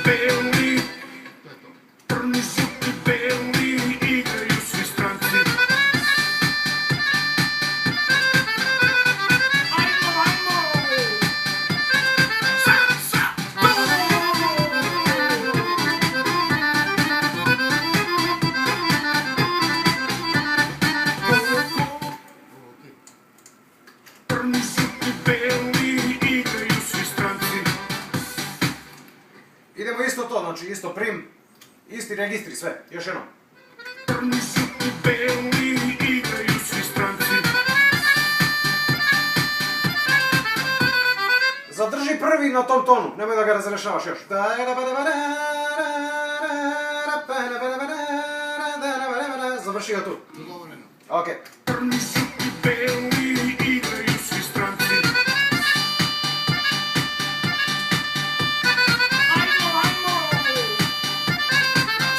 beli, crni su ti beli, igraju svi stranci. Ajmo, ajmo! Salsa! Crni su ti beli, igraju svi stranci. Idemo isto to, znači isto prim, isti registri, sve, još jednom. Crni su ti beli, igraju svi stranci. Zadrži prvi na tom tonu, nemoj da ga razrešavaš još. Završi ga tu. Dogovoreno. Ok. Crni su ti beli, igraju svi stranci. Ajmo, ajmo!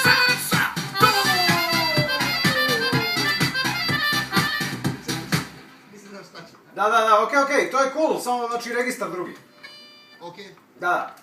Salsa! Mislim da staći. Da, ok, to je cool, samo znači registar drugi. Ok. Da.